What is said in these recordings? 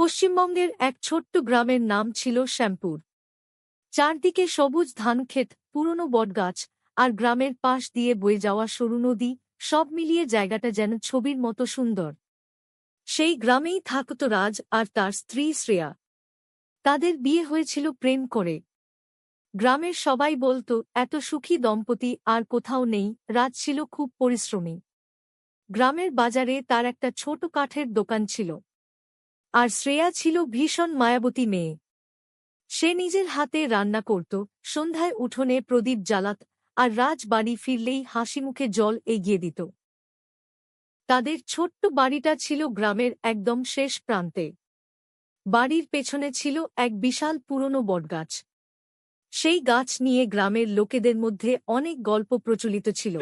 পশ্চিমবঙ্গের এক ছোট্ট গ্রামের নাম ছিল শ্যামপুর। চারদিকে সবুজ ধানক্ষেত, পুরনো বটগাছ, আর গ্রামের পাশ দিয়ে বয়ে যাওয়া সরু নদী, সব মিলিয়ে জায়গাটা যেন ছবির মতো সুন্দর। সেই গ্রামেই থাকত রাজ আর তার স্ত্রী শ্রেয়া। তাদের বিয়ে হয়েছিল প্রেম করে। গ্রামের সবাই বলতো এত সুখী দম্পতি আর কোথাও নেই। রাজ ছিল খুব পরিশ্রমী। গ্রামের বাজারে তার একটা ছোট কাঠের দোকান ছিল। আর শ্রেয়া ছিল ভীষণ মায়াবতী মেয়ে। সে নিজের হাতে রান্না করত, সন্ধ্যায় উঠোনে প্রদীপ জ্বালাত, আর রাজ বাড়ি ফিরলেই হাসিমুখে জল এগিয়ে দিত। তাদের ছোট্ট বাড়িটা ছিল গ্রামের একদম শেষ প্রান্তে। বাড়ির পেছনে ছিল এক বিশাল পুরনো বটগাছ। সেই গাছ নিয়ে গ্রামের লোকেদের মধ্যে অনেক গল্প প্রচলিত ছিল।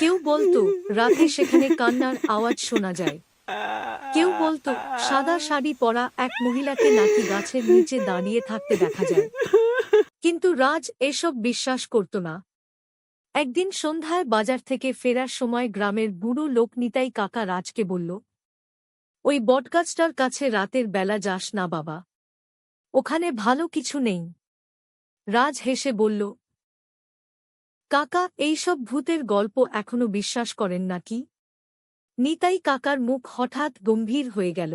কেউ বলতো রাতে সেখানে কান্নার আওয়াজ শোনা যায়। কেউ বলতো সাদা শাড়ি পরা এক মহিলাকে নাকি গাছের নিচে দাঁড়িয়ে থাকতে দেখা যায়। কিন্তু রাজ এসব বিশ্বাস করত না। একদিন সন্ধ্যায় বাজার থেকে ফেরার সময় গ্রামের বুড়ো লোক নিতাই কাকা রাজকে বলল, ওই বটগাছটার কাছে রাতের বেলা যাস না বাবা, ওখানে ভালো কিছু নেই। রাজ হেসে বলল, কাকা এইসব ভূতের গল্প এখনো বিশ্বাস করেন নাকি? নিতাই কাকার মুখ হঠাৎ গম্ভীর হয়ে গেল।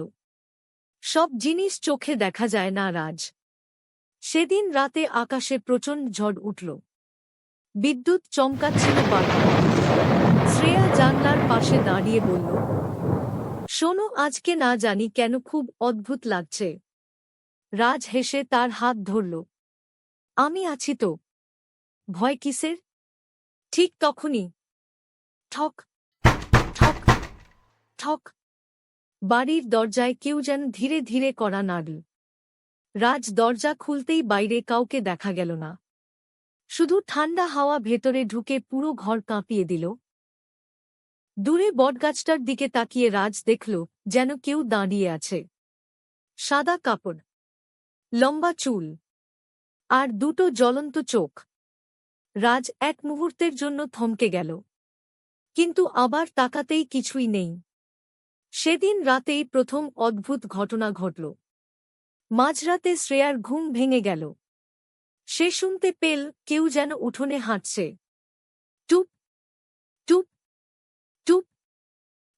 সব জিনিস চোখে দেখা যায় না রাজ। সেদিন রাতে আকাশে প্রচণ্ড ঝড় উঠল। বিদ্যুৎ চমকাচ্ছিল বারবার। শ্রেয়া জানলার পাশে দাঁড়িয়ে বলল, শোনো, আজকে না জানি কেন খুব অদ্ভুত লাগছে। রাজ হেসে তার হাত ধরল। আমি আছি তো, ভয় কিসের? ঠিক তখনই ঠক ঠক ঠক, বাড়ির দরজায় কেউ যেন ধীরে ধীরে কড়া নাড়ল। রাজ দরজা খুলতেই বাইরে কাউকে দেখা গেল না। শুধু ঠান্ডা হাওয়া ভেতরে ঢুকে পুরো ঘর কাঁপিয়ে দিল। দূরে বটগাছটার দিকে তাকিয়ে রাজ দেখল যেন কেউ দাঁড়িয়ে আছে। সাদা কাপড়, লম্বা চুল, আর দুটো জ্বলন্ত চোখ। রাজ এক মুহূর্তের জন্য থমকে গেল, কিন্তু আবার তাকাতেই কিছুই নেই। সেদিন রাতেই প্রথম অদ্ভুত ঘটনা ঘটল। মাঝরাতে শ্রেয়ার ঘুম ভেঙে গেল। সে শুনতে পেল কেউ যেন উঠোনে হাঁটছে। টুপ টুপ টুপ।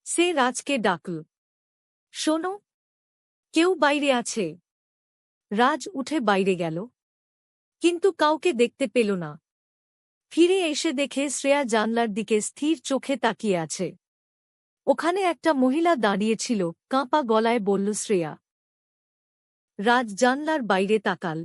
সে রাজকে ডাকল, শোনো, কেউ বাইরে আছে। রাজ উঠে বাইরে গেল, কিন্তু কাউকে দেখতে পেল না। ফিরে এসে দেখে শ্রেয়া জানলার দিকে স্থির চোখে তাকিয়ে আছে। ওখানে একটা মহিলা দাঁড়িয়েছিল, কাঁপা গলায় বলল শ্রেয়া। রাজ জানলার বাইরে তাকাল।